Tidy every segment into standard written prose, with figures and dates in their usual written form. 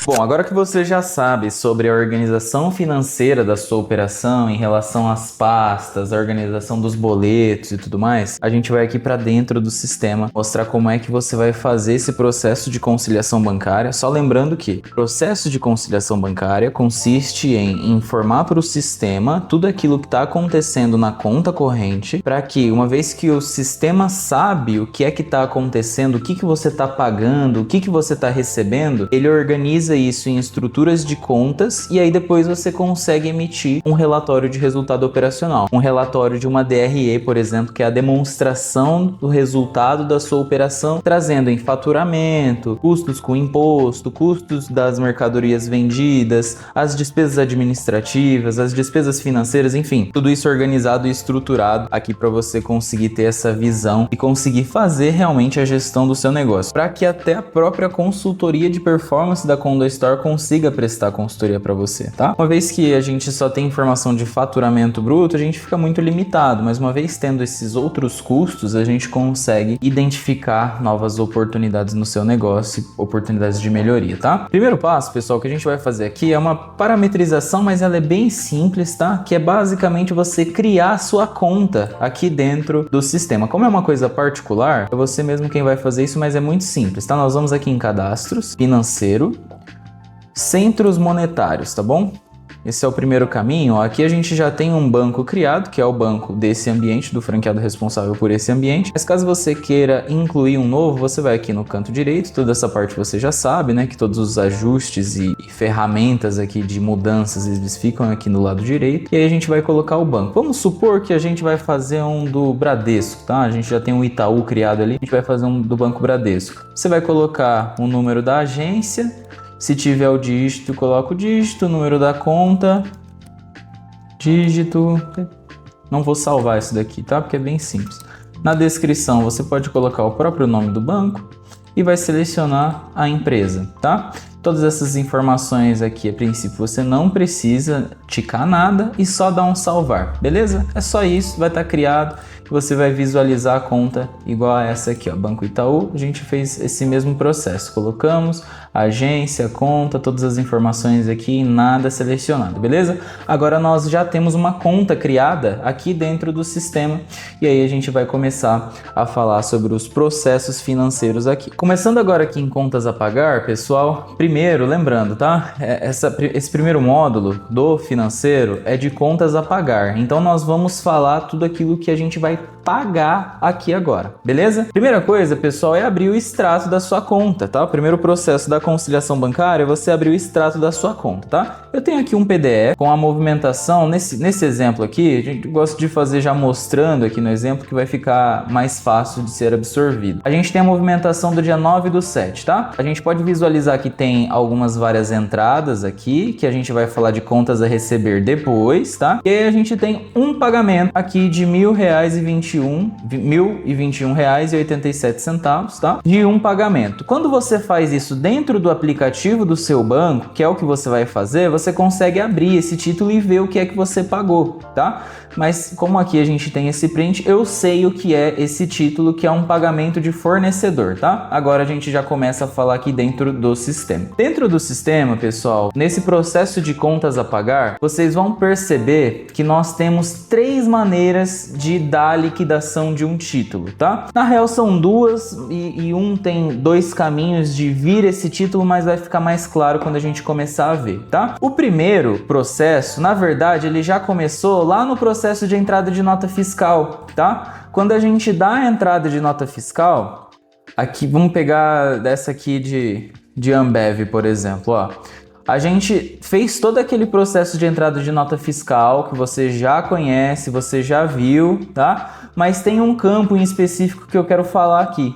Bom, agora que você já sabe sobre a organização financeira da sua operação em relação às pastas, a organização dos boletos e tudo mais, a gente vai aqui para dentro do sistema mostrar como é que você vai fazer esse processo de conciliação bancária. Só lembrando que o processo de conciliação bancária consiste em informar para o sistema tudo aquilo que está acontecendo na conta corrente, para que, uma vez que o sistema sabe o que é que está acontecendo, o que que você está pagando, o que que você está recebendo, ele organiza isso em estruturas de contas e aí depois você consegue emitir um relatório de resultado operacional. Um relatório de uma DRE, por exemplo, que é a demonstração do resultado da sua operação, trazendo em faturamento, custos com imposto, custos das mercadorias vendidas, as despesas administrativas, as despesas financeiras, enfim, tudo isso organizado e estruturado aqui para você conseguir ter essa visão e conseguir fazer realmente a gestão do seu negócio, para que até a própria consultoria de performance da Condor Store consiga prestar consultoria para você, tá? Uma vez que a gente só tem informação de faturamento bruto, a gente fica muito limitado, mas uma vez tendo esses outros custos, a gente consegue identificar novas oportunidades no seu negócio, oportunidades de melhoria, tá? Primeiro passo, pessoal, que a gente vai fazer aqui é uma parametrização, mas ela é bem simples, tá? Que é basicamente você criar a sua conta aqui dentro do sistema. Como é uma coisa particular, é você mesmo quem vai fazer isso, mas é muito simples, tá? Nós vamos aqui em cadastros, financeiro, centros monetários, tá bom? Esse é o primeiro caminho. Aqui a gente já tem um banco criado, que é o banco desse ambiente, do franqueado responsável por esse ambiente. Mas caso você queira incluir um novo, você vai aqui no canto direito. Toda essa parte você já sabe, né? Que todos os ajustes e ferramentas aqui de mudanças, eles ficam aqui no lado direito. E aí a gente vai colocar o banco. Vamos supor que a gente vai fazer um do Bradesco, tá? A gente já tem um Itaú criado ali. A gente vai fazer um do Banco Bradesco. Você vai colocar o número da agência. Se tiver o dígito, coloca o dígito, o número da conta, dígito. Não vou salvar isso daqui, tá? Porque é bem simples. Na descrição você pode colocar o próprio nome do banco e vai selecionar a empresa, tá? Todas essas informações aqui, a princípio, você não precisa ticar nada e só dar um salvar, beleza? É só isso, vai estar criado e você vai visualizar a conta igual a essa aqui, ó, Banco Itaú. A gente fez esse mesmo processo, colocamos a agência, conta, todas as informações aqui, nada selecionado, beleza? Agora nós já temos uma conta criada aqui dentro do sistema e aí a gente vai começar a falar sobre os processos financeiros aqui. Começando agora aqui em contas a pagar, pessoal, primeiro, lembrando, tá? Esse primeiro módulo do financeiro é de contas a pagar. Então nós vamos falar tudo aquilo que a gente vai pagar aqui agora, beleza? Primeira coisa, pessoal, é abrir o extrato da sua conta, tá? O primeiro processo da conciliação bancária é você abrir o extrato da sua conta, tá? Eu tenho aqui um PDF com a movimentação. Nesse exemplo aqui, a gente gosta de fazer já mostrando aqui no exemplo que vai ficar mais fácil de ser absorvido. A gente tem a movimentação do dia 9/7, tá? A gente pode visualizar que tem algumas várias entradas aqui, que a gente vai falar de contas a receber depois, tá? E aí a gente tem um pagamento aqui de R$1.021,87, tá? De um pagamento. Quando você faz isso dentro do aplicativo do seu banco, que é o que você vai fazer, você consegue abrir esse título e ver o que é que você pagou, tá? Mas como aqui a gente tem esse print, eu sei o que é esse título, que é um pagamento de fornecedor, tá? Agora a gente já começa a falar aqui dentro do sistema. Dentro do sistema, pessoal, nesse processo de contas a pagar, vocês vão perceber que nós temos três maneiras de dar a liquidação de um título, tá? Na real são duas e um tem dois caminhos de vir esse título, mas vai ficar mais claro quando a gente começar a ver, tá? O primeiro processo, na verdade, ele já começou lá no processo de entrada de nota fiscal, tá? Quando a gente dá a entrada de nota fiscal, aqui vamos pegar dessa aqui de Ambev, por exemplo, ó. A gente fez todo aquele processo de entrada de nota fiscal que você já conhece, você já viu, tá? Mas tem um campo em específico que eu quero falar aqui,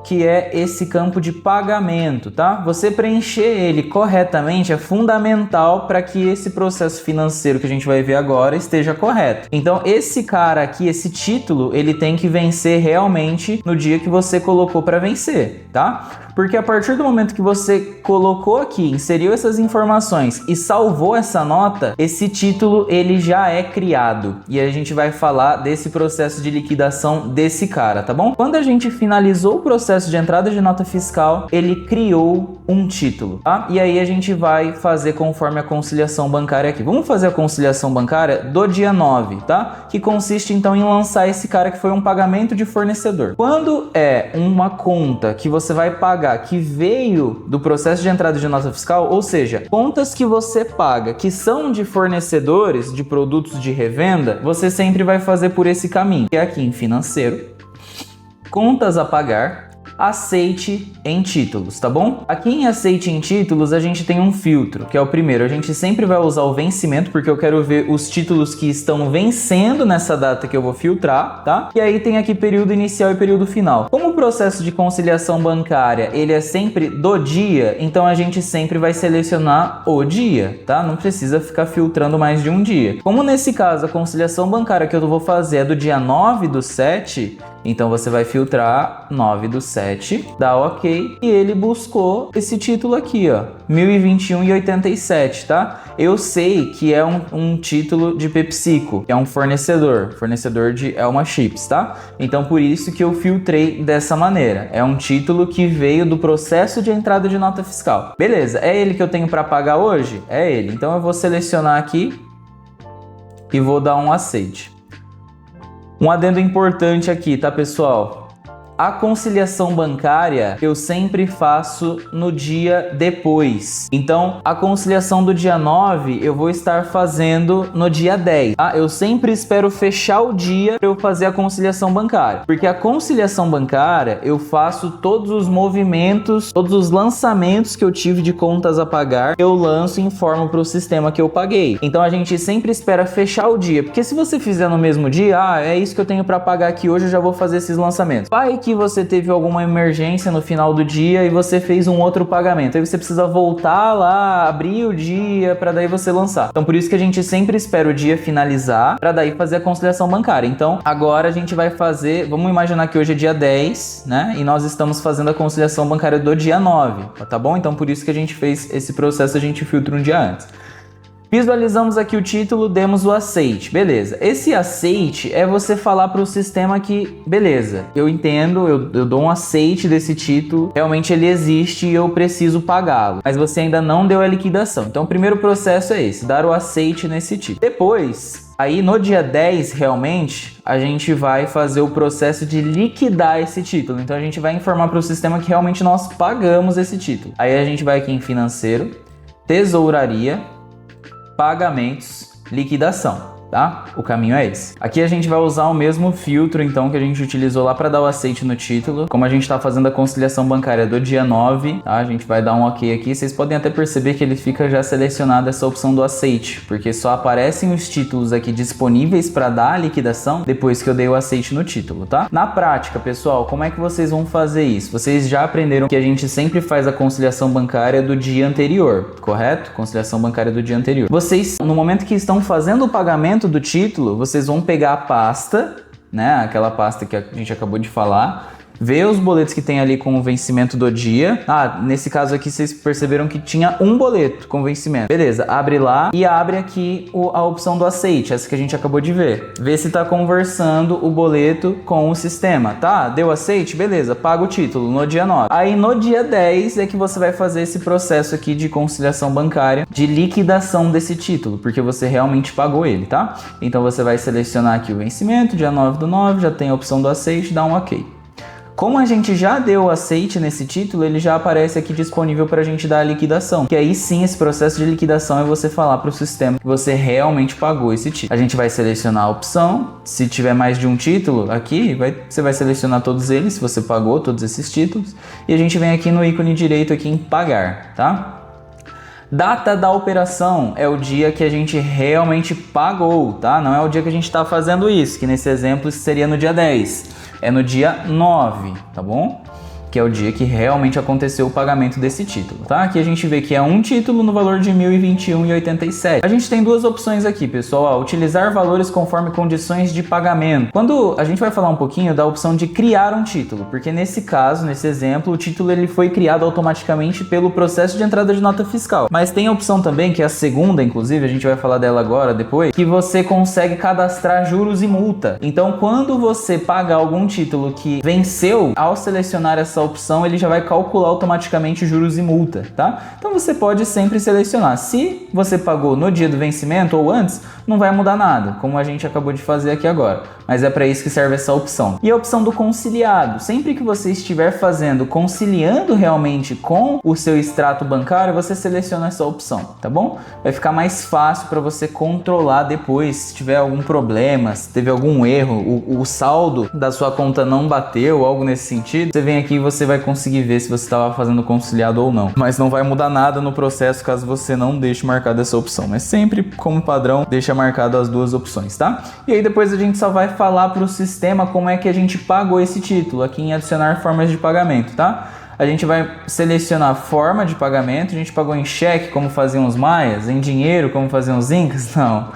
que é esse campo de pagamento, tá? Você preencher ele corretamente é fundamental para que esse processo financeiro que a gente vai ver agora esteja correto. Então, esse cara aqui, esse título, ele tem que vencer realmente no dia que você colocou para vencer, tá? Porque a partir do momento que você colocou aqui, inseriu essas informações e salvou essa nota, esse título ele já é criado. E a gente vai falar desse processo de liquidação desse cara, tá bom? Quando a gente finalizou o processo de entrada de nota fiscal, ele criou um título, tá? E aí a gente vai fazer conforme a conciliação bancária aqui. Vamos fazer a conciliação bancária do dia 9, tá? Que consiste então em lançar esse cara que foi um pagamento de fornecedor. Quando é uma conta que você vai pagar que veio do processo de entrada de nota fiscal, ou seja, contas que você paga que são de fornecedores de produtos de revenda, você sempre vai fazer por esse caminho, que é aqui em financeiro, contas a pagar, aceite em títulos, tá bom? Aqui em aceite em títulos a gente tem um filtro, que é o primeiro. A gente sempre vai usar o vencimento, porque eu quero ver os títulos que estão vencendo nessa data que eu vou filtrar, tá? E aí tem aqui período inicial e período final. Como o processo de conciliação bancária, ele é sempre do dia, então a gente sempre vai selecionar o dia, tá? Não precisa ficar filtrando mais de um dia. Como nesse caso a conciliação bancária que eu vou fazer é do dia 9/7, então você vai filtrar 9/7, dá OK, e ele buscou esse título aqui, ó, 1021,87, tá? Eu sei que é um título de PepsiCo, que é um fornecedor de Elma Chips, tá? Então por isso que eu filtrei dessa maneira. É um título que veio do processo de entrada de nota fiscal. Beleza, é ele que eu tenho para pagar hoje? É ele. Então eu vou selecionar aqui e vou dar um aceite. Um adendo importante aqui, tá, pessoal? A conciliação bancária eu sempre faço no dia depois. Então, a conciliação do dia 9 eu vou estar fazendo no dia 10. Tá? Eu sempre espero fechar o dia para eu fazer a conciliação bancária. Porque a conciliação bancária eu faço todos os movimentos, todos os lançamentos que eu tive de contas a pagar, eu lanço e informo para o sistema que eu paguei. Então, a gente sempre espera fechar o dia. Porque se você fizer no mesmo dia, é isso que eu tenho para pagar aqui hoje, eu já vou fazer esses lançamentos. Vai que você teve alguma emergência no final do dia e você fez um outro pagamento. Aí você precisa voltar lá, abrir o dia para daí você lançar. Então por isso que a gente sempre espera o dia finalizar para daí fazer a conciliação bancária. Então agora a gente vai fazer, vamos imaginar que hoje é dia 10, né? E nós estamos fazendo a conciliação bancária do dia 9, tá bom? Então por isso que a gente fez esse processo, a gente filtra um dia antes. Visualizamos aqui o título, demos o aceite, beleza. Esse aceite é você falar para o sistema que, beleza, eu entendo, eu dou um aceite desse título, realmente ele existe e eu preciso pagá-lo, mas você ainda não deu a liquidação. Então o primeiro processo é esse, dar o aceite nesse título. Depois, aí no dia 10 realmente, a gente vai fazer o processo de liquidar esse título. Então a gente vai informar para o sistema que realmente nós pagamos esse título. Aí a gente vai aqui em financeiro, tesouraria, pagamentos, liquidação, tá? O caminho é esse. Aqui a gente vai usar o mesmo filtro, então, que a gente utilizou lá para dar o aceite no título. Como a gente está fazendo a conciliação bancária do dia 9, tá? A gente vai dar um OK aqui. Vocês podem até perceber que ele fica já selecionado essa opção do aceite, porque só aparecem os títulos aqui disponíveis para dar a liquidação depois que eu dei o aceite no título, tá? Na prática, pessoal, como é que vocês vão fazer isso? Vocês já aprenderam que a gente sempre faz a conciliação bancária do dia anterior, correto? Conciliação bancária do dia anterior. Vocês, no momento que estão fazendo o pagamento do título, vocês vão pegar a pasta, né, aquela pasta que a gente acabou de falar, ver os boletos que tem ali com o vencimento do dia. Nesse caso aqui vocês perceberam que tinha um boleto com vencimento. Beleza, abre lá e abre aqui a opção do aceite, essa que a gente acabou de ver. Vê se tá conversando o boleto com o sistema, tá? Deu aceite? Beleza, paga o título no dia 9. Aí no dia 10 é que você vai fazer esse processo aqui de conciliação bancária, de liquidação desse título, porque você realmente pagou ele, tá? Então você vai selecionar aqui o vencimento, dia 9/9, já tem a opção do aceite, dá um OK. Como a gente já deu o aceite nesse título, ele já aparece aqui disponível para a gente dar a liquidação. Que aí sim, esse processo de liquidação é você falar para o sistema que você realmente pagou esse título. A gente vai selecionar a opção. Se tiver mais de um título aqui, você vai selecionar todos eles, se você pagou todos esses títulos. E a gente vem aqui no ícone direito aqui em pagar, tá? Data da operação é o dia que a gente realmente pagou, tá? Não é o dia que a gente está fazendo isso, que nesse exemplo seria no dia 10. É no dia 9, tá bom? que é o dia que realmente aconteceu o pagamento desse título, tá? Aqui a gente vê que é um título no valor de R$ 1.021,87. A gente tem duas opções aqui, pessoal. Utilizar valores conforme condições de pagamento. Quando a gente vai falar um pouquinho da opção de criar um título, porque nesse caso, nesse exemplo, o título ele foi criado automaticamente pelo processo de entrada de nota fiscal. Mas tem a opção também, que é a segunda, inclusive, a gente vai falar dela agora, depois, que você consegue cadastrar juros e multa. Então, quando você paga algum título que venceu, ao selecionar essa opção, ele já vai calcular automaticamente juros e multa, tá? Então, você pode sempre selecionar. Se você pagou no dia do vencimento ou antes, não vai mudar nada, como a gente acabou de fazer aqui agora. Mas é para isso que serve essa opção. E a opção do conciliado. Sempre que você estiver fazendo, conciliando realmente com o seu extrato bancário, você seleciona essa opção, tá bom? Vai ficar mais fácil para você controlar depois, se tiver algum problema, se teve algum erro, o saldo da sua conta não bateu, algo nesse sentido, você vem aqui e você vai conseguir ver se você estava fazendo conciliado ou não. Mas não vai mudar nada no processo caso você não deixe marcada essa opção. Mas sempre, como padrão, deixa marcado as duas opções, tá? E aí depois a gente só vai falar para o sistema como é que a gente pagou esse título, aqui em adicionar formas de pagamento, tá? A gente vai selecionar forma de pagamento. A gente pagou em cheque, como faziam os maias, em dinheiro, como faziam os incas? Não.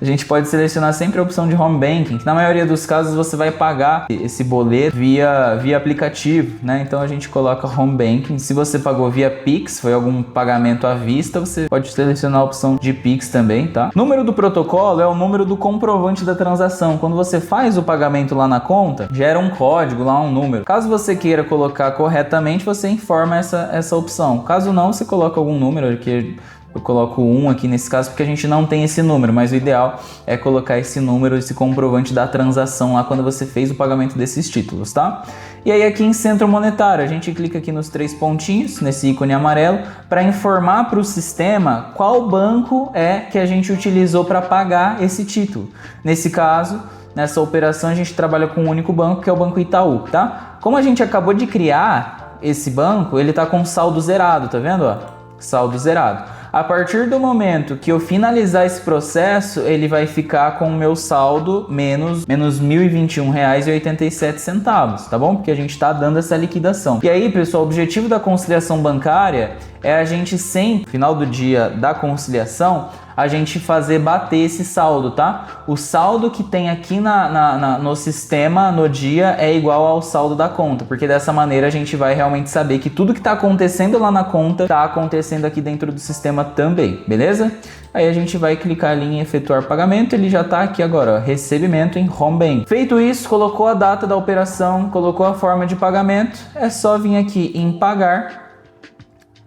A gente pode selecionar sempre a opção de home banking, que na maioria dos casos você vai pagar esse boleto via aplicativo, né? Então a gente coloca home banking. Se você pagou via Pix, foi algum pagamento à vista, você pode selecionar a opção de Pix também, tá? Número do protocolo é o número do comprovante da transação. Quando você faz o pagamento lá na conta, gera um código lá, um número. Caso você queira colocar corretamente, você informa essa opção. Caso não, você coloca algum número que eu coloco 1 aqui nesse caso porque a gente não tem esse número, mas o ideal é colocar esse número, esse comprovante da transação lá quando você fez o pagamento desses títulos, tá? E aí aqui em centro monetário, a gente clica aqui nos 3 pontinhos, nesse ícone amarelo, para informar para o sistema qual banco é que a gente utilizou para pagar esse título. Nesse caso, nessa operação a gente trabalha com um único banco, que é o Banco Itaú, tá? Como a gente acabou de criar esse banco, ele tá com saldo zerado, tá vendo, ó? Saldo zerado. A partir do momento que eu finalizar esse processo, ele vai ficar com o meu saldo menos R$ 1.021,87, tá bom? Porque a gente está dando essa liquidação. E aí, pessoal, o objetivo da conciliação bancária é a gente sempre, no final do dia da conciliação, a gente fazer bater esse saldo, tá? O saldo que tem aqui no sistema no dia é igual ao saldo da conta, porque dessa maneira a gente vai realmente saber que tudo que está acontecendo lá na conta está acontecendo aqui dentro do sistema também, beleza? Aí a gente vai clicar ali em efetuar pagamento, ele já está aqui agora, ó, recebimento em home bank. Feito isso, colocou a data da operação, colocou a forma de pagamento, é só vir aqui em pagar,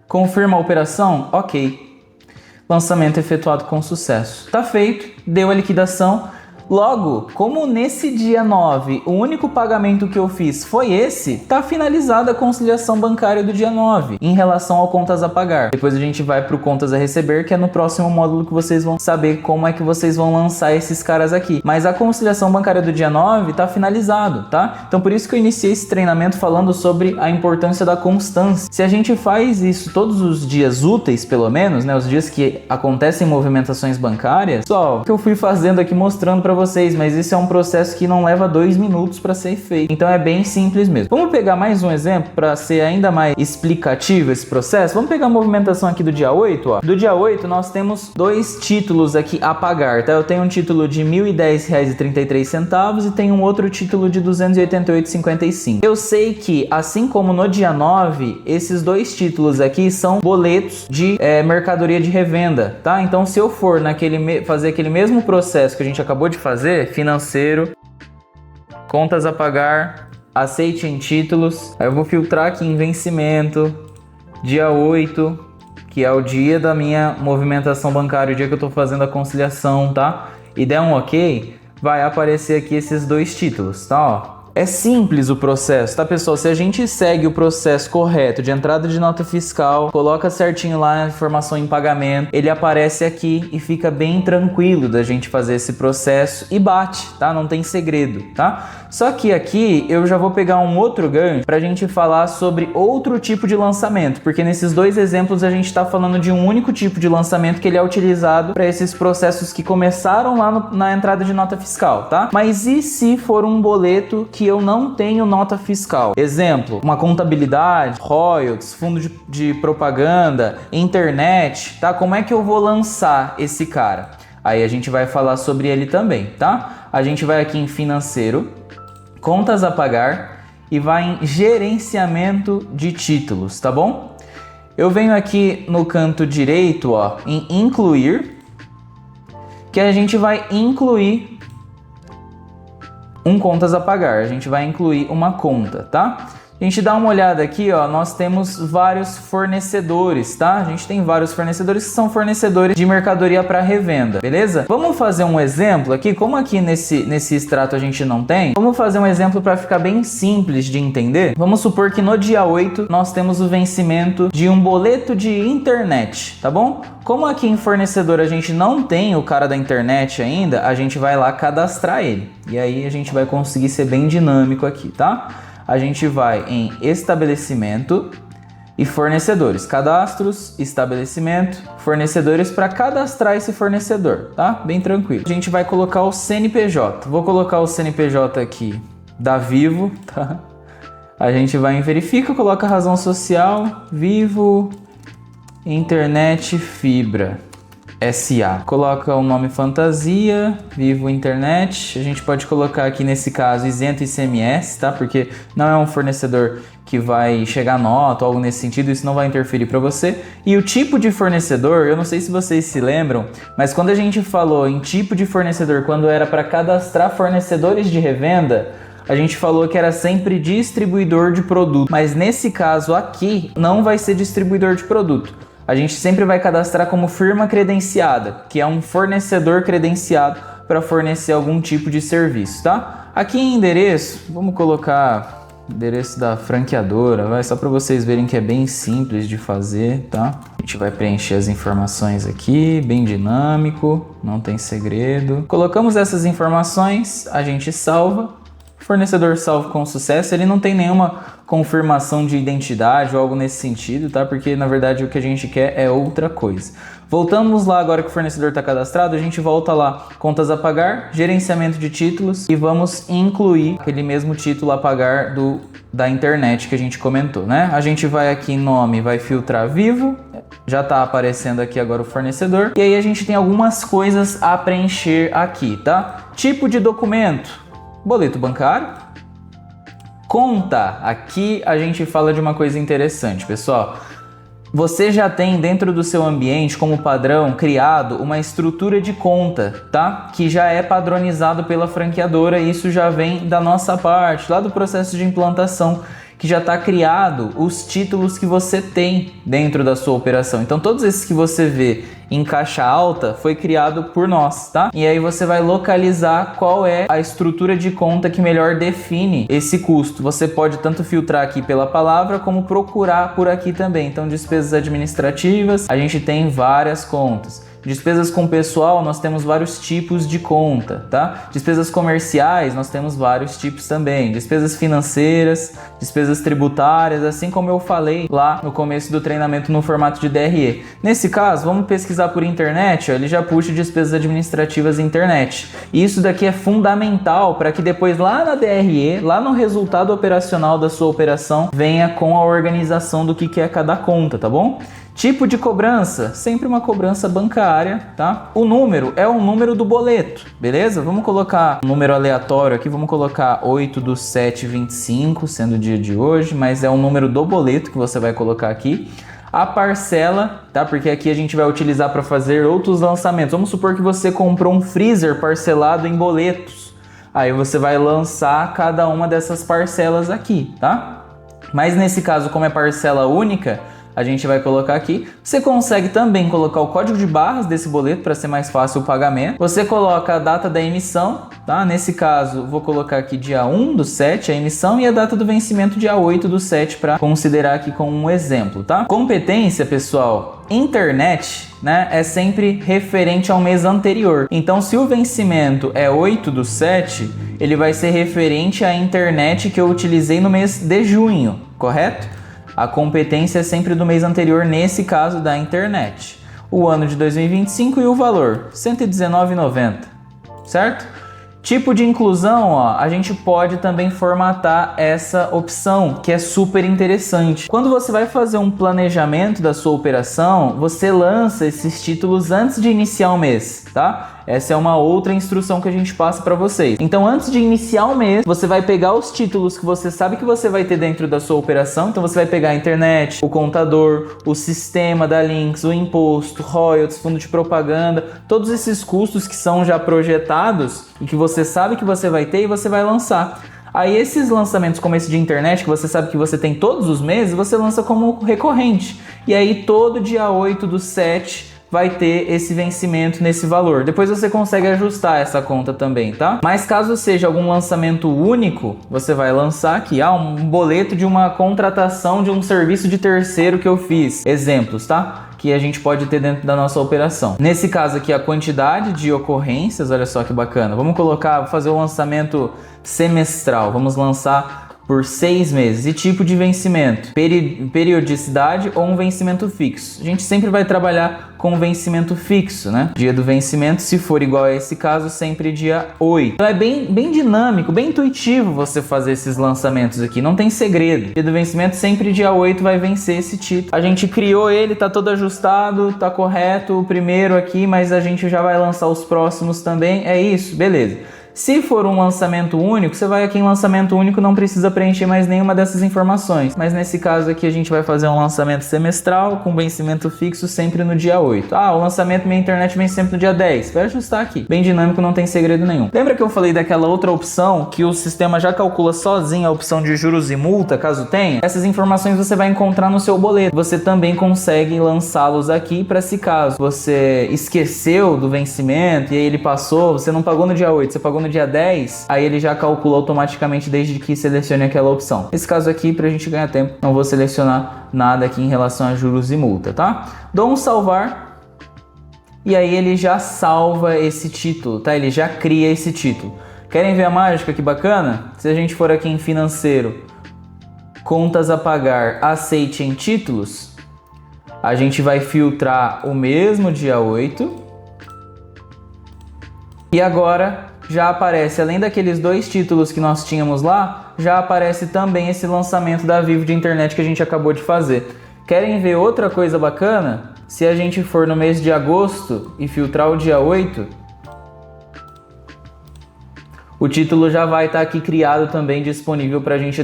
confirma a operação, ok. Lançamento efetuado com sucesso. Tá feito, deu a liquidação. Logo, como nesse dia 9 o único pagamento que eu fiz foi esse, tá finalizada a conciliação bancária do dia 9 em relação ao contas a pagar. Depois a gente vai para o contas a receber, que é no próximo módulo que vocês vão saber como é que vocês vão lançar esses caras aqui. Mas a conciliação bancária do dia 9 tá finalizado, tá? Então por isso que eu iniciei esse treinamento falando sobre a importância da constância. Se a gente faz isso todos os dias úteis, pelo menos, né, os dias que acontecem movimentações bancárias, só que eu fui fazendo aqui mostrando para vocês, mas isso é um processo que não leva 2 minutos para ser feito. Então é bem simples mesmo. Vamos pegar mais um exemplo para ser ainda mais explicativo esse processo. Vamos pegar a movimentação aqui do dia 8, ó. Do dia 8 nós temos 2 títulos aqui a pagar, tá? Eu tenho um título de R$ 1.010,33 e tenho um outro título de R$ 288,55. Eu sei que, assim como no dia 9, esses 2 títulos aqui são boletos de mercadoria de revenda, tá? Então se eu for fazer aquele mesmo processo que a gente acabou de fazer, financeiro, contas a pagar, aceite em títulos, aí eu vou filtrar aqui em vencimento, dia 8, que é o dia da minha movimentação bancária, o dia que eu tô fazendo a conciliação, tá? E der um ok, vai aparecer aqui esses 2 títulos, tá? Ó. É simples o processo, tá, pessoal? Se a gente segue o processo correto de entrada de nota fiscal, coloca certinho lá a informação em pagamento, ele aparece aqui e fica bem tranquilo da gente fazer esse processo e bate, tá? Não tem segredo, tá? Só que aqui eu já vou pegar um outro gancho pra gente falar sobre outro tipo de lançamento, porque nesses 2 exemplos a gente tá falando de um único tipo de lançamento que ele é utilizado para esses processos que começaram lá na entrada de nota fiscal, tá? Mas e se for um boleto que que eu não tenho nota fiscal. Exemplo, uma contabilidade, royalties, fundo de propaganda, internet, tá? Como é que eu vou lançar esse cara? Aí a gente vai falar sobre ele também, tá? A gente vai aqui em financeiro, contas a pagar e vai em gerenciamento de títulos, tá bom? Eu venho aqui no canto direito, ó, em incluir, que a gente vai incluir um contas a pagar, a gente vai incluir uma conta, tá? A gente dá uma olhada aqui, ó, nós temos vários fornecedores, tá? A gente tem vários fornecedores que são fornecedores de mercadoria para revenda, beleza? Vamos fazer um exemplo aqui, como aqui nesse extrato a gente não tem, vamos fazer um exemplo para ficar bem simples de entender. Vamos supor que no dia 8 nós temos o vencimento de um boleto de internet, tá bom? Como aqui em fornecedor a gente não tem o cara da internet ainda, a gente vai lá cadastrar ele. E aí a gente vai conseguir ser bem dinâmico aqui, tá? A gente vai em estabelecimento e fornecedores. Cadastros, estabelecimento, fornecedores para cadastrar esse fornecedor, tá? Bem tranquilo. A gente vai colocar o CNPJ. Vou colocar o CNPJ aqui da Vivo, tá? A gente vai em verifica, coloca a razão social, Vivo, internet, fibra. SA. Coloca o nome fantasia, Vivo Internet. A gente pode colocar aqui nesse caso isento ICMS, tá? Porque não é um fornecedor que vai chegar nota ou algo nesse sentido, isso não vai interferir para você. E o tipo de fornecedor, eu não sei se vocês se lembram, mas quando a gente falou em tipo de fornecedor, quando era para cadastrar fornecedores de revenda, a gente falou que era sempre distribuidor de produto. Mas nesse caso aqui, não vai ser distribuidor de produto. A gente sempre vai cadastrar como firma credenciada, que é um fornecedor credenciado para fornecer algum tipo de serviço, tá? Aqui em endereço, vamos colocar endereço da franqueadora, vai, só para vocês verem que é bem simples de fazer, tá? A gente vai preencher as informações aqui, bem dinâmico, não tem segredo. Colocamos essas informações, a gente salva. Fornecedor salvo com sucesso, ele não tem nenhuma confirmação de identidade ou algo nesse sentido, tá? Porque na verdade o que a gente quer é outra coisa. Voltamos lá agora que o fornecedor está cadastrado, a gente volta lá, contas a pagar, gerenciamento de títulos e vamos incluir aquele mesmo título a pagar da internet que a gente comentou, né? A gente vai aqui em nome, vai filtrar Vivo, já está aparecendo aqui agora o fornecedor e aí a gente tem algumas coisas a preencher aqui, tá? Tipo de documento. Boleto bancário, conta. Aqui a gente fala de uma coisa interessante, pessoal. Você já tem dentro do seu ambiente, como padrão, criado uma estrutura de conta, tá? Que já é padronizado pela franqueadora e isso já vem da nossa parte, lá do processo de implantação, que já está criado os títulos que você tem dentro da sua operação. Então todos esses que você vê em caixa alta foi criado por nós, tá? E aí você vai localizar qual é a estrutura de conta que melhor define esse custo. Você pode tanto filtrar aqui pela palavra como procurar por aqui também. Então despesas administrativas, a gente tem várias contas. Despesas com pessoal, nós temos vários tipos de conta, tá? Despesas comerciais, nós temos vários tipos também. Despesas financeiras, despesas tributárias, assim como eu falei lá no começo do treinamento no formato de DRE. Nesse caso, vamos pesquisar por internet, ó, ele já puxa despesas administrativas internet. E isso daqui é fundamental para que depois lá na DRE, lá no resultado operacional da sua operação, venha com a organização do que é cada conta, tá bom? Tipo de cobrança, sempre uma cobrança bancária, tá? O número é o número do boleto, beleza? Vamos colocar um número aleatório aqui, vamos colocar 8/7/25, sendo o dia de hoje, mas é o número do boleto que você vai colocar aqui. A parcela, tá? Porque aqui a gente vai utilizar para fazer outros lançamentos. Vamos supor que você comprou um freezer parcelado em boletos. Aí você vai lançar cada uma dessas parcelas aqui, tá? Mas nesse caso, como é parcela única, a gente vai colocar aqui. Você consegue também colocar o código de barras desse boleto para ser mais fácil o pagamento. Você coloca a data da emissão, tá? Nesse caso, vou colocar aqui dia 1/7 a emissão e a data do vencimento dia 8/7 para considerar aqui como um exemplo, tá? Competência, pessoal, internet, né, é sempre referente ao mês anterior. Então, se o vencimento é 8/7, ele vai ser referente à internet que eu utilizei no mês de junho, correto? A competência é sempre do mês anterior, nesse caso da internet. O ano de 2025 e o valor, R$ 119,90, certo? Tipo de inclusão, ó, a gente pode também formatar essa opção, que é super interessante. Quando você vai fazer um planejamento da sua operação, você lança esses títulos antes de iniciar o mês, tá? Essa é uma outra instrução que a gente passa para vocês. Então, antes de iniciar o mês, você vai pegar os títulos que você sabe que você vai ter dentro da sua operação. Então, você vai pegar a internet, o contador, o sistema da Linx, o imposto, royalties, fundo de propaganda, todos esses custos que são já projetados e que você sabe que você vai ter e você vai lançar. Aí esses lançamentos como esse de internet, que você sabe que você tem todos os meses, você lança como recorrente. E aí todo dia 8/7 vai ter esse vencimento nesse valor. Depois você consegue ajustar essa conta também, tá? Mas caso seja algum lançamento único, você vai lançar aqui, um boleto de uma contratação de um serviço de terceiro que eu fiz. Exemplos, tá? Que a gente pode ter dentro da nossa operação. Nesse caso aqui, a quantidade de ocorrências, olha só que bacana. Vamos fazer o lançamento semestral. Vamos lançar por 6 meses. E tipo de vencimento? Periodicidade ou um vencimento fixo? A gente sempre vai trabalhar com vencimento fixo, né? Dia do vencimento, se for igual a esse caso, sempre dia 8. Então é bem dinâmico, bem intuitivo você fazer esses lançamentos aqui, não tem segredo. Dia do vencimento, sempre dia 8 vai vencer esse título. A gente criou ele, tá todo ajustado, tá correto, o primeiro aqui, mas a gente já vai lançar os próximos também, é isso, beleza. Se for um lançamento único, você vai aqui em lançamento único, não precisa preencher mais nenhuma dessas informações. Mas nesse caso aqui a gente vai fazer um lançamento semestral com vencimento fixo sempre no dia 8. O lançamento minha internet vem sempre no dia 10. Vai ajustar aqui. Bem dinâmico, não tem segredo nenhum. Lembra que eu falei daquela outra opção que o sistema já calcula sozinho a opção de juros e multa, caso tenha? Essas informações você vai encontrar no seu boleto. Você também consegue lançá-los aqui para se caso você esqueceu do vencimento e aí ele passou, você não pagou no dia 8, você pagou no dia 10, aí ele já calcula automaticamente desde que selecione aquela opção. Nesse caso aqui, pra gente ganhar tempo, não vou selecionar nada aqui em relação a juros e multa, tá? Dou um salvar e aí ele já salva esse título, tá? Ele já cria esse título. Querem ver a mágica? Que bacana? Se a gente for aqui em financeiro, contas a pagar, aceite em títulos, a gente vai filtrar o mesmo dia 8 e agora já aparece, além daqueles 2 títulos que nós tínhamos lá, já aparece também esse lançamento da Vivo de internet que a gente acabou de fazer. Querem ver outra coisa bacana? Se a gente for no mês de agosto e filtrar o dia 8, o título já vai estar aqui criado também, disponível para a gente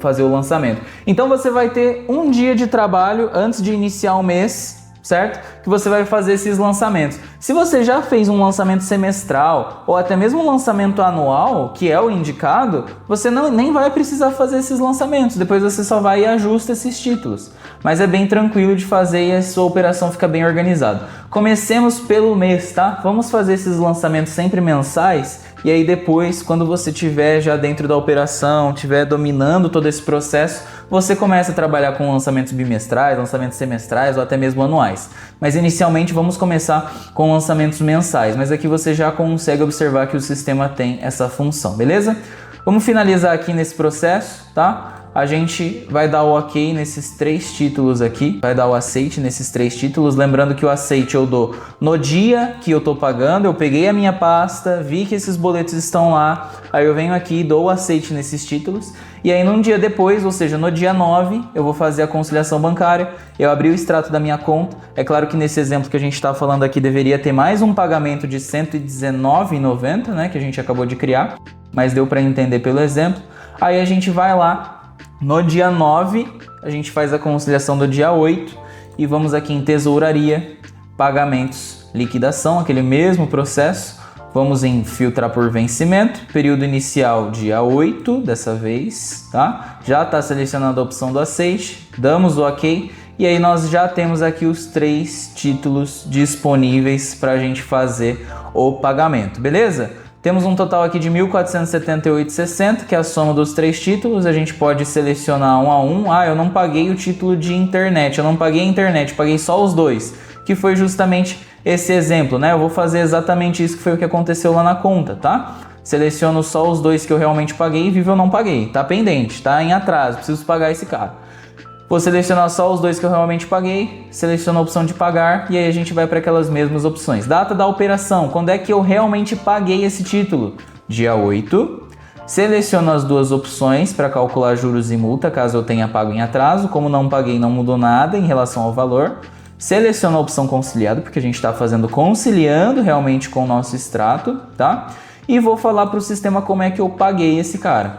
fazer o lançamento. Então você vai ter um dia de trabalho antes de iniciar o mês, certo? Que você vai fazer esses lançamentos. Se você já fez um lançamento semestral ou até mesmo um lançamento anual, que é o indicado, você nem vai precisar fazer esses lançamentos. Depois você só vai e ajusta esses títulos. Mas é bem tranquilo de fazer e a sua operação fica bem organizada. Comecemos pelo mês, tá? Vamos fazer esses lançamentos sempre mensais. E aí depois, quando você estiver já dentro da operação, estiver dominando todo esse processo, você começa a trabalhar com lançamentos bimestrais, lançamentos semestrais ou até mesmo anuais. Mas inicialmente vamos começar com lançamentos mensais, mas aqui você já consegue observar que o sistema tem essa função, beleza? Vamos finalizar aqui nesse processo, tá? A gente vai dar o ok nesses 3 títulos aqui, vai dar o aceite nesses 3 títulos, lembrando que o aceite eu dou no dia que eu tô pagando, eu peguei a minha pasta, vi que esses boletos estão lá, aí eu venho aqui e dou o aceite nesses títulos, e aí num dia depois, ou seja, no dia 9, eu vou fazer a conciliação bancária, eu abri o extrato da minha conta, é claro que nesse exemplo que a gente está falando aqui deveria ter mais um pagamento de R$ 119,90, né, que a gente acabou de criar, mas deu para entender pelo exemplo, aí a gente vai lá, no dia 9, a gente faz a conciliação do dia 8 e vamos aqui em tesouraria, pagamentos, liquidação, aquele mesmo processo. Vamos em filtrar por vencimento, período inicial dia 8 dessa vez, tá? Já está selecionada a opção do aceite, damos o ok e aí nós já temos aqui os 3 títulos disponíveis para a gente fazer o pagamento, beleza? Temos um total aqui de R$ 1.478,60, que é a soma dos 3 títulos. A gente pode selecionar um a um. Eu não paguei o título de internet, eu não paguei a internet, paguei só os 2, que foi justamente esse exemplo, né? Eu vou fazer exatamente isso que foi o que aconteceu lá na conta, tá? Seleciono só os 2 que eu realmente paguei e Vivo eu não paguei, tá pendente, tá em atraso, preciso pagar esse cara. Vou selecionar só os 2 que eu realmente paguei, seleciono a opção de pagar e aí a gente vai para aquelas mesmas opções. Data da operação, quando é que eu realmente paguei esse título? dia 8. Seleciono as duas opções para calcular juros e multa, caso eu tenha pago em atraso. Como não paguei, não mudou nada em relação ao valor. Seleciono a opção conciliado, porque a gente está fazendo conciliando realmente com o nosso extrato, tá? E vou falar para o sistema como é que eu paguei esse cara.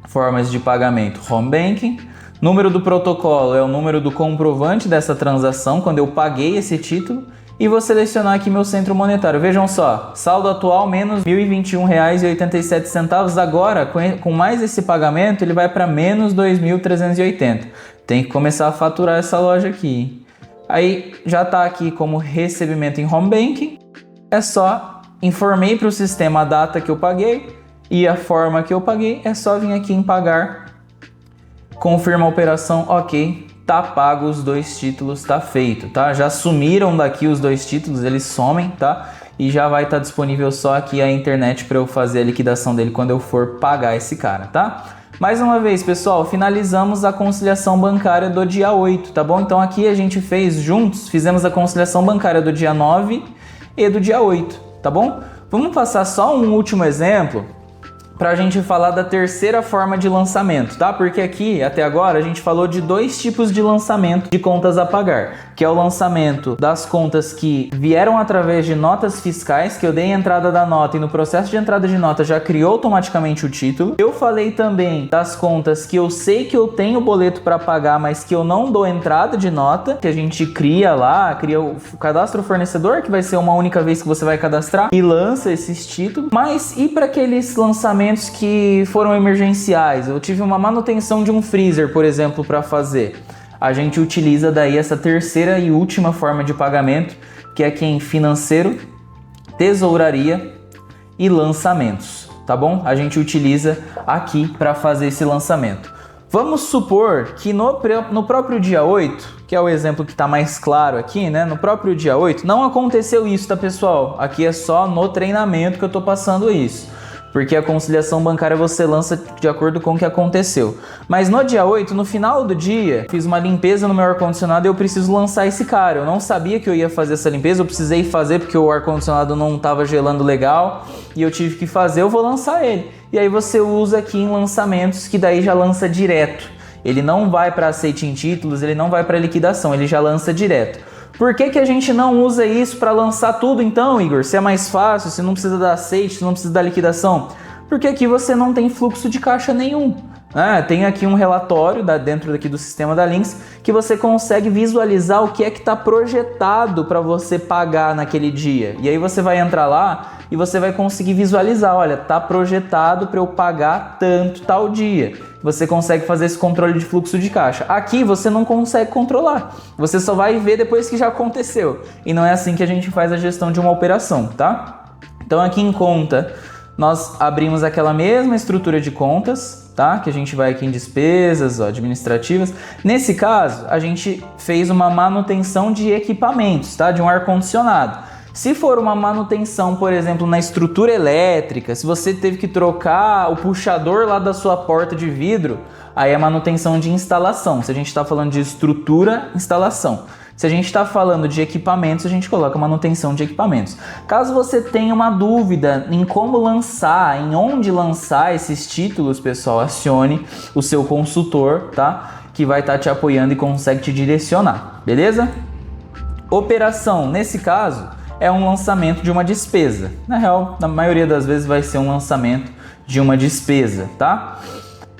Formas de pagamento, home banking. Número do protocolo é o número do comprovante dessa transação, quando eu paguei esse título. E vou selecionar aqui meu centro monetário. Vejam só, saldo atual menos R$ 1.021,87. Agora, com mais esse pagamento, ele vai para menos 2.380. Tem que começar a faturar essa loja aqui. Aí já está aqui como recebimento em home banking. É só informei para o sistema a data que eu paguei e a forma que eu paguei. É só vir aqui em pagar. Confirma a operação, ok. Tá pago os dois títulos, tá feito, tá? Já sumiram daqui os dois títulos, eles somem, tá? E já vai estar disponível só aqui a internet para eu fazer a liquidação dele quando eu for pagar esse cara, tá? Mais uma vez, pessoal, finalizamos a conciliação bancária do dia 8, tá bom? Então aqui a gente fez juntos, fizemos a conciliação bancária do dia 9 e do dia 8, tá bom? Vamos passar só um último exemplo para a gente falar da terceira forma de lançamento, tá? Porque aqui, até agora, a gente falou de dois tipos de lançamento de contas a pagar, que é o lançamento das contas que vieram através de notas fiscais, que eu dei a entrada da nota e no processo de entrada de nota já criou automaticamente o título. Eu falei também das contas que eu sei que eu tenho boleto para pagar, mas que eu não dou entrada de nota, que a gente cria lá, cria o cadastro fornecedor, que vai ser uma única vez que você vai cadastrar e lança esses títulos. Mas e para aqueles lançamentos que foram emergenciais? Eu tive uma manutenção de um freezer, por exemplo, para fazer. A gente utiliza daí essa terceira e última forma de pagamento, que é aqui em financeiro, tesouraria e lançamentos, tá bom? A gente utiliza aqui para fazer esse lançamento. Vamos supor que no próprio dia 8, que é o exemplo que está mais claro aqui, né? No próprio dia 8, não aconteceu isso, tá, pessoal? Aqui é só no treinamento que eu tô passando isso. Porque a conciliação bancária você lança de acordo com o que aconteceu. Mas no dia 8, no final do dia, fiz uma limpeza no meu ar-condicionado e eu preciso lançar esse cara. Eu não sabia que eu ia fazer essa limpeza, eu precisei fazer porque o ar-condicionado não estava gelando legal e eu tive que fazer, eu vou lançar ele. E aí você usa aqui em lançamentos, que daí já lança direto. Ele não vai para aceite em títulos, ele não vai para liquidação, ele já lança direto. Por que a gente não usa isso para lançar tudo então, Igor? Se é mais fácil, se não precisa da aceite, se não precisa da liquidação? Porque aqui você não tem fluxo de caixa nenhum. Tem aqui um relatório dentro daqui do sistema da Linx que você consegue visualizar o que é que está projetado para você pagar naquele dia. E aí você vai entrar lá e você vai conseguir visualizar, olha, está projetado para eu pagar tanto tal dia. Você consegue fazer esse controle de fluxo de caixa. Aqui você não consegue controlar. Você só vai ver depois que já aconteceu. E não é assim que a gente faz a gestão de uma operação, tá? Então aqui em conta, nós abrimos aquela mesma estrutura de contas, tá? Que a gente vai aqui em despesas, administrativas. Nesse caso, a gente fez uma manutenção de equipamentos, tá? De um ar-condicionado. Se for uma manutenção, por exemplo, na estrutura elétrica, se você teve que trocar o puxador lá da sua porta de vidro, aí é manutenção de instalação. Se a gente está falando de estrutura, instalação. Se a gente está falando de equipamentos, a gente coloca manutenção de equipamentos. Caso você tenha uma dúvida em como lançar, em onde lançar esses títulos, pessoal, acione o seu consultor, tá? Que vai estar te apoiando e consegue te direcionar, beleza? Operação, nesse caso, é um lançamento de uma despesa. Na real, na maioria das vezes vai ser um lançamento de uma despesa, tá?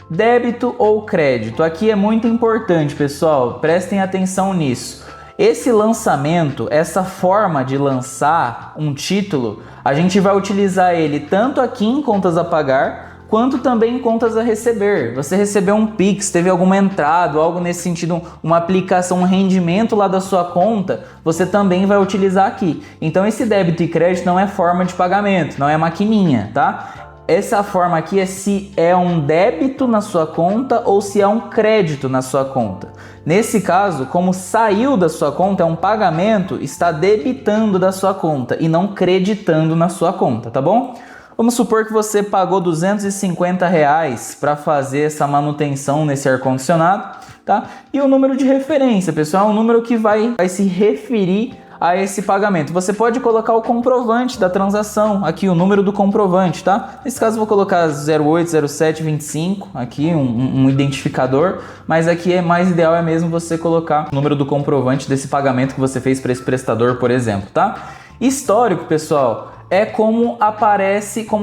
Débito ou crédito. Aqui é muito importante, pessoal. Prestem atenção nisso. Esse lançamento, essa forma de lançar um título, a gente vai utilizar ele tanto aqui em contas a pagar, quanto também em contas a receber. Você recebeu um Pix, teve alguma entrada, algo nesse sentido, uma aplicação, um rendimento lá da sua conta, você também vai utilizar aqui. Então esse débito e crédito não é forma de pagamento, não é maquininha, tá? Essa forma aqui é se é um débito na sua conta ou se é um crédito na sua conta. Nesse caso, como saiu da sua conta, é um pagamento, está debitando da sua conta e não creditando na sua conta, tá bom? Vamos supor que você pagou R$250 para fazer essa manutenção nesse ar-condicionado, tá? E o número de referência, pessoal, é um número que vai se referir a esse pagamento. Você pode colocar o comprovante da transação, aqui o número do comprovante, tá? Nesse caso eu vou colocar 080725, aqui um identificador, mas aqui é mais ideal é mesmo você colocar o número do comprovante desse pagamento que você fez para esse prestador, por exemplo, tá? Histórico, pessoal, é como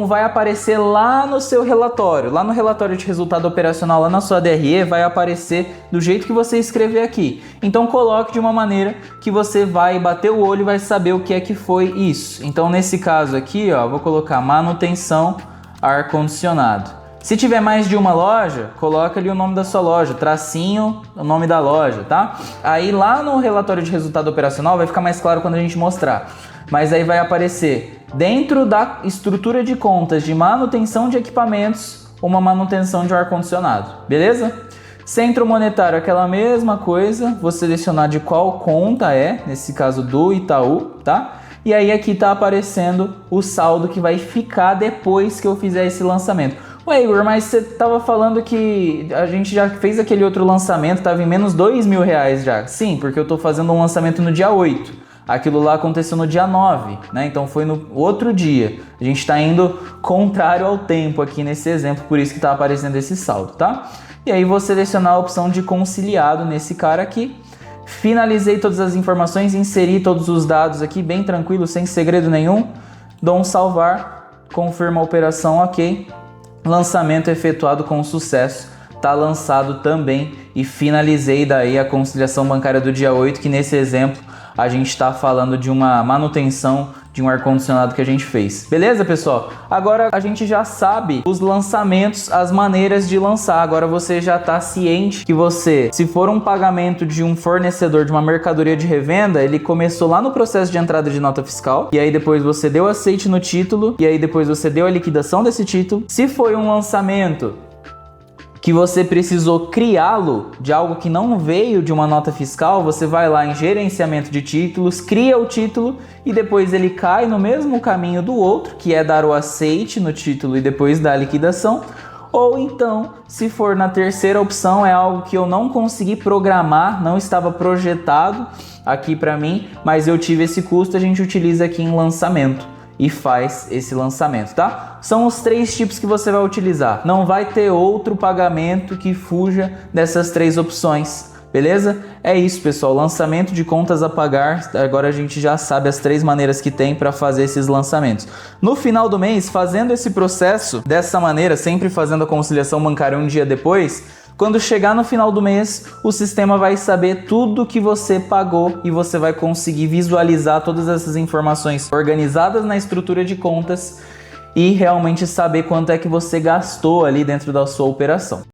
vai aparecer lá no seu relatório. Lá no relatório de resultado operacional, lá na sua DRE, vai aparecer do jeito que você escrever aqui. Então coloque de uma maneira que você vai bater o olho e vai saber o que é que foi isso. Então nesse caso aqui, ó, vou colocar manutenção ar-condicionado. Se tiver mais de uma loja, coloca ali o nome da sua loja, tracinho, o nome da loja, tá? Aí lá no relatório de resultado operacional vai ficar mais claro quando a gente mostrar. Mas aí vai aparecer dentro da estrutura de contas de manutenção de equipamentos, uma manutenção de ar-condicionado, beleza? Centro monetário, aquela mesma coisa, vou selecionar de qual conta é, nesse caso do Itaú, tá? E aí aqui tá aparecendo o saldo que vai ficar depois que eu fizer esse lançamento. Ué, Igor, mas você tava falando que a gente já fez aquele outro lançamento, tava em menos R$2.000 já. Sim, porque eu tô fazendo um lançamento no dia 8. Aquilo lá aconteceu no dia 9, né? Então foi no outro dia. A gente está indo contrário ao tempo aqui nesse exemplo, por isso que está aparecendo esse saldo, tá? E aí vou selecionar a opção de conciliado nesse cara aqui. Finalizei todas as informações, inseri todos os dados aqui, bem tranquilo, sem segredo nenhum. Dou um salvar, confirma a operação, ok. Lançamento efetuado com sucesso. Tá lançado também e finalizei daí a conciliação bancária do dia 8, que nesse exemplo a gente está falando de uma manutenção de um ar-condicionado que a gente fez. Beleza, pessoal? Agora a gente já sabe os lançamentos, as maneiras de lançar. Agora você já está ciente que você, se for um pagamento de um fornecedor de uma mercadoria de revenda, ele começou lá no processo de entrada de nota fiscal, e aí depois você deu aceite no título, e aí depois você deu a liquidação desse título. Se foi um lançamento que você precisou criá-lo de algo que não veio de uma nota fiscal, você vai lá em gerenciamento de títulos, cria o título e depois ele cai no mesmo caminho do outro, que é dar o aceite no título e depois dar a liquidação. Ou então, se for na terceira opção, é algo que eu não consegui programar, não estava projetado aqui para mim, mas eu tive esse custo, a gente utiliza aqui em lançamento e faz esse lançamento, tá? São os 3 tipos que você vai utilizar. Não vai ter outro pagamento que fuja dessas 3 opções, beleza? É isso, pessoal. Lançamento de contas a pagar. Agora a gente já sabe as 3 maneiras que tem para fazer esses lançamentos. No final do mês, fazendo esse processo dessa maneira, sempre fazendo a conciliação bancária um dia depois, quando chegar no final do mês, o sistema vai saber tudo que você pagou e você vai conseguir visualizar todas essas informações organizadas na estrutura de contas e realmente saber quanto é que você gastou ali dentro da sua operação.